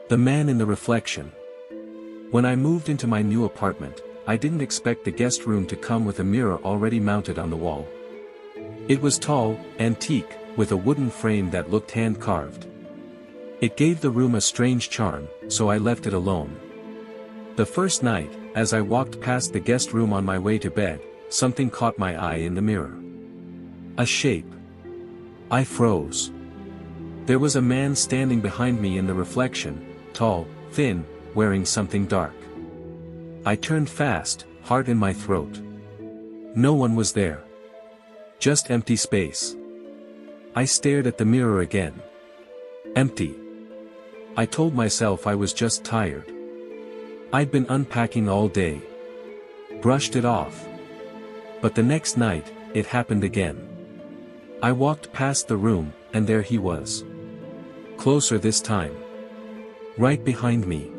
The man in the reflection. When I moved into my new apartment, I didn't expect the guest room to come with a mirror already mounted on the wall. It was tall, antique, with a wooden frame that looked hand-carved. It gave the room a strange charm, so I left it alone. The first night, as I walked past the guest room on my way to bed, something caught my eye in the mirror. A shape. I froze. There was a man standing behind me in the reflection, tall, thin, wearing something dark. I turned fast, heart in my throat. No one was there. Just empty space. I stared at the mirror again. Empty. I told myself I was just tired. I'd been unpacking all day. Brushed it off. But the next night, it happened again. I walked past the room, and there he was. Closer this time. Right behind me.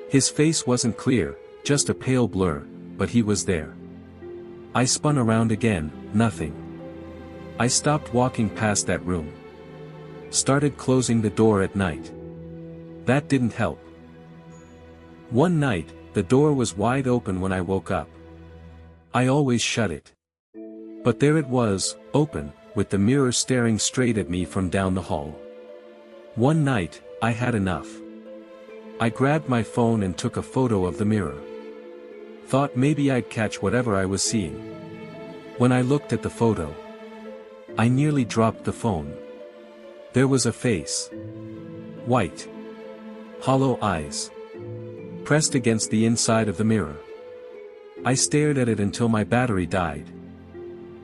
His face wasn't clear, just a pale blur, but he was there. I spun around again, nothing. I stopped walking past that room. Started closing the door at night. That didn't help. One night, the door was wide open when I woke up. I always shut it. But there it was, open, with the mirror staring straight at me from down the hall. One night, I had enough. I grabbed my phone and took a photo of the mirror. Thought maybe I'd catch whatever I was seeing. When I looked at the photo, I nearly dropped the phone. There was a face. White. Hollow eyes. Pressed against the inside of the mirror. I stared at it until my battery died.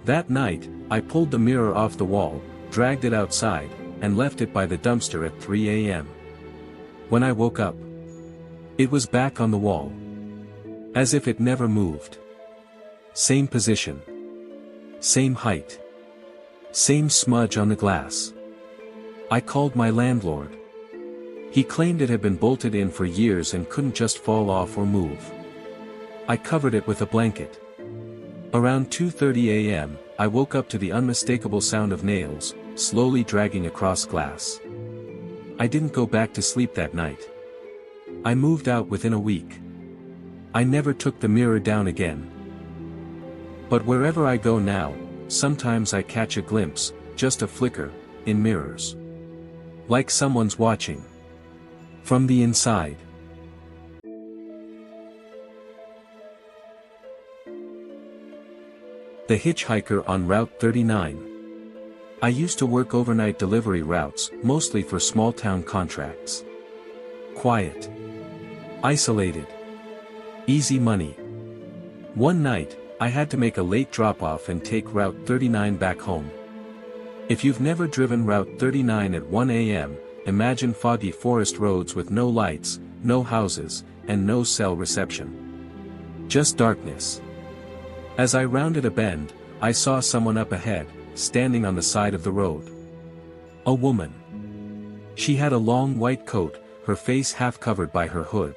That night, I pulled the mirror off the wall, dragged it outside, and left it by the dumpster at 3 a.m. When I woke up, it was back on the wall. As if it never moved. Same position. Same height. Same smudge on the glass. I called my landlord. He claimed it had been bolted in for years and couldn't just fall off or move. I covered it with a blanket. Around 2:30 a.m., I woke up to the unmistakable sound of nails, slowly dragging across glass. I didn't go back to sleep that night. I moved out within a week. I never took the mirror down again. But wherever I go now, sometimes I catch a glimpse, just a flicker, in mirrors. Like someone's watching. From the inside. The hitchhiker on Route 39. I used to work overnight delivery routes, mostly for small-town contracts. Quiet. Isolated. Easy money. One night, I had to make a late drop-off and take Route 39 back home. If you've never driven Route 39 at 1 a.m., imagine foggy forest roads with no lights, no houses, and no cell reception. Just darkness. As I rounded a bend, I saw someone up ahead, standing on the side of the road. A woman. She had a long white coat, her face half covered by her hood.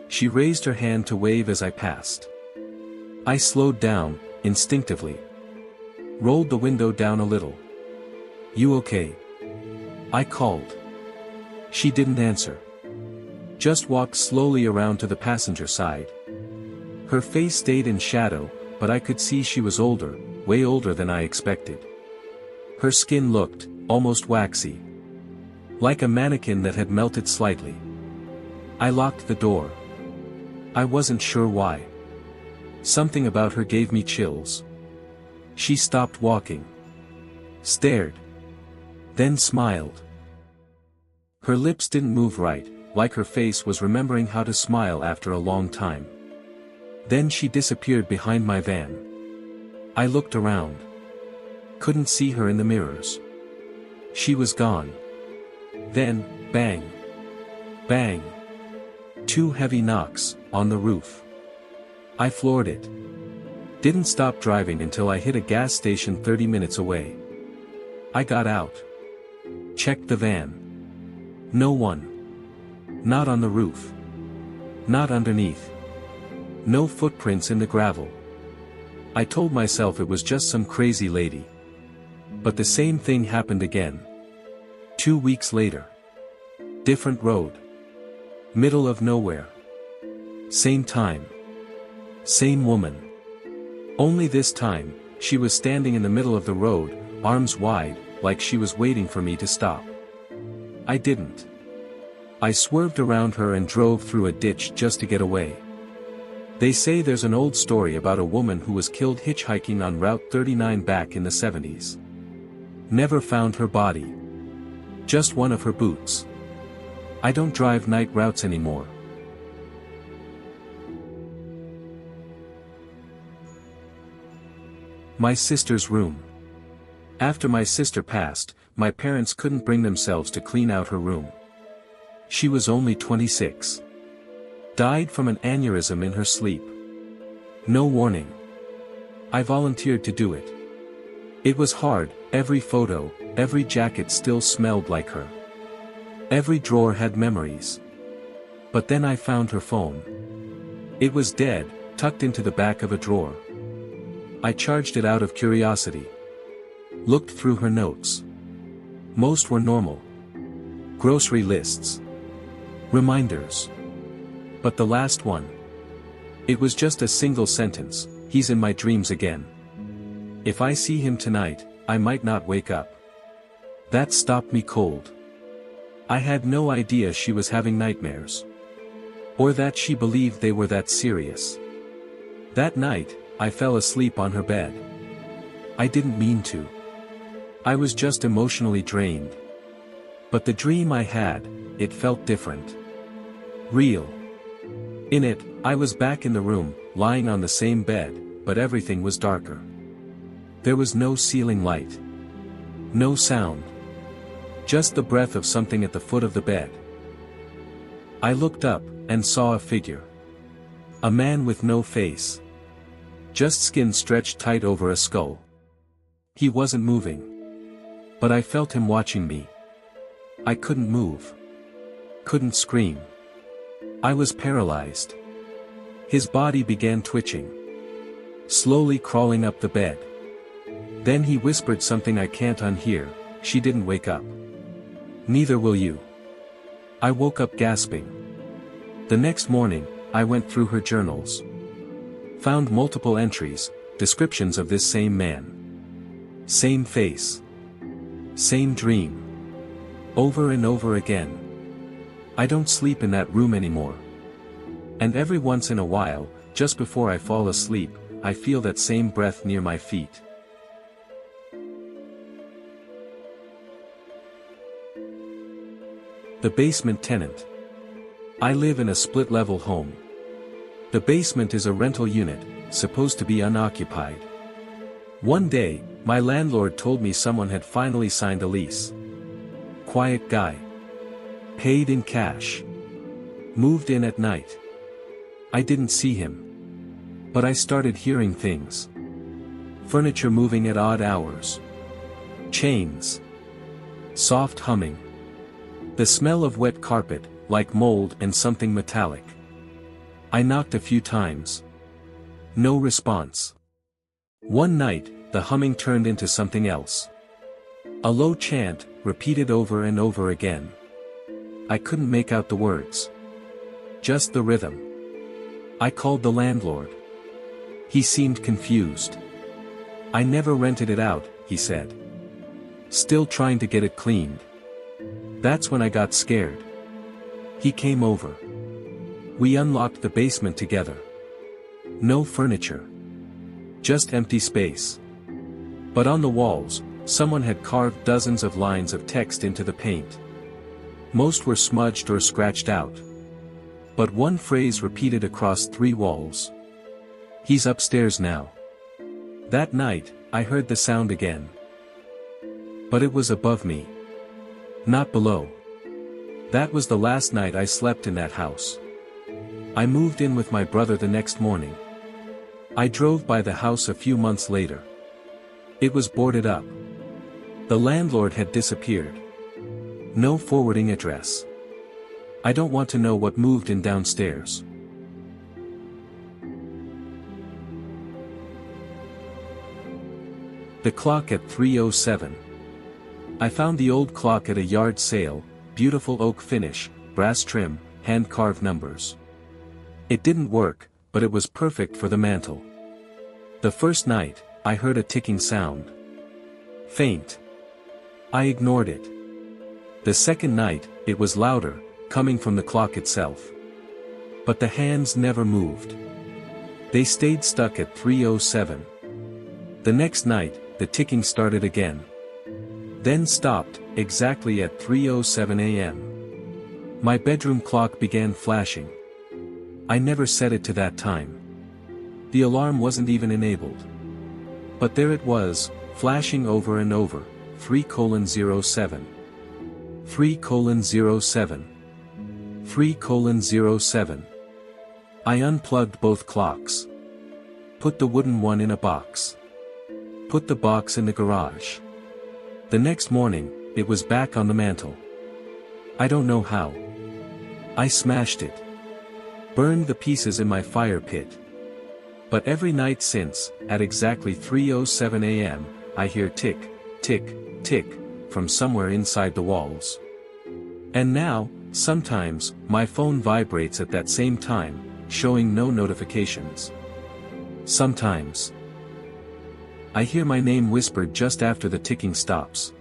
She raised her hand to wave as I passed. I slowed down, instinctively. Rolled the window down a little. "You okay?" I called. She didn't answer. Just walked slowly around to the passenger side. Her face stayed in shadow, but I could see she was older, way older than I expected. Her skin looked, almost waxy. Like a mannequin that had melted slightly. I locked the door. I wasn't sure why. Something about her gave me chills. She stopped walking. Stared. Then smiled. Her lips didn't move right, like her face was remembering how to smile after a long time. Then she disappeared behind my van. I looked around. Couldn't see her in the mirrors. She was gone. Then, bang. Bang. 2 heavy knocks, on the roof. I floored it. Didn't stop driving until I hit a gas station 30 minutes away. I got out. Checked the van. No one. Not on the roof. Not underneath. No footprints in the gravel. I told myself it was just some crazy lady. But the same thing happened again. 2 weeks later. Different road. Middle of nowhere. Same time. Same woman. Only this time, she was standing in the middle of the road, arms wide, like she was waiting for me to stop. I didn't. I swerved around her and drove through a ditch just to get away. They say there's an old story about a woman who was killed hitchhiking on Route 39 back in the 70s. Never found her body. Just one of her boots. I don't drive night routes anymore. My sister's room. After my sister passed, my parents couldn't bring themselves to clean out her room. She was only 26. Died from an aneurysm in her sleep. No warning. I volunteered to do it. It was hard, every photo, every jacket still smelled like her. Every drawer had memories. But then I found her phone. It was dead, tucked into the back of a drawer. I charged it out of curiosity. Looked through her notes. Most were normal. Grocery lists. Reminders. But the last one. It was just a single sentence, "He's in my dreams again. If I see him tonight, I might not wake up." That stopped me cold. I had no idea she was having nightmares. Or that she believed they were that serious. That night, I fell asleep on her bed. I didn't mean to. I was just emotionally drained. But the dream I had, it felt different. Real. In it, I was back in the room, lying on the same bed, but everything was darker. There was no ceiling light. No sound. Just the breath of something at the foot of the bed. I looked up, and saw a figure. A man with no face. Just skin stretched tight over a skull. He wasn't moving. But I felt him watching me. I couldn't move. Couldn't scream. I was paralyzed. His body began twitching. Slowly crawling up the bed. Then he whispered something I can't unhear. She didn't wake up. Neither will you. I woke up gasping. The next morning, I went through her journals. Found multiple entries, descriptions of this same man. Same face. Same dream. Over and over again. I don't sleep in that room anymore. And every once in a while, just before I fall asleep, I feel that same breath near my feet. The basement tenant. I live in a split-level home. The basement is a rental unit, supposed to be unoccupied. One day, my landlord told me someone had finally signed a lease. Quiet guy. Paid in cash. Moved in at night. I didn't see him. But I started hearing things. Furniture moving at odd hours. Chains. Soft humming. The smell of wet carpet, like mold and something metallic. I knocked a few times. No response. One night, the humming turned into something else. A low chant, repeated over and over again. I couldn't make out the words. Just the rhythm. I called the landlord. He seemed confused. I never rented it out, he said. Still trying to get it cleaned. That's when I got scared. He came over. We unlocked the basement together. No furniture. Just empty space. But on the walls, someone had carved dozens of lines of text into the paint. Most were smudged or scratched out. But one phrase repeated across 3 walls. He's upstairs now. That night, I heard the sound again. But it was above me. Not below. That was the last night I slept in that house. I moved in with my brother the next morning. I drove by the house a few months later. It was boarded up. The landlord had disappeared. No forwarding address. I don't want to know what moved in downstairs. The clock at 3:07. I found the old clock at a yard sale, beautiful oak finish, brass trim, hand-carved numbers. It didn't work, but it was perfect for the mantle. The first night, I heard a ticking sound. Faint. I ignored it. The second night, it was louder, coming from the clock itself. But the hands never moved. They stayed stuck at 3:07. The next night, the ticking started again. Then stopped, exactly at 3:07 a.m. My bedroom clock began flashing. I never set it to that time. The alarm wasn't even enabled. But there it was, flashing over and over, 3:07. 3:07. 3:07. I unplugged both clocks. Put the wooden one in a box. Put the box in the garage. The next morning, it was back on the mantle. I don't know how. I smashed it. Burned the pieces in my fire pit. But every night since, at exactly 3:07 a.m., I hear tick, tick, tick, from somewhere inside the walls. And now, sometimes, my phone vibrates at that same time, showing no notifications. Sometimes I hear my name whispered just after the ticking stops.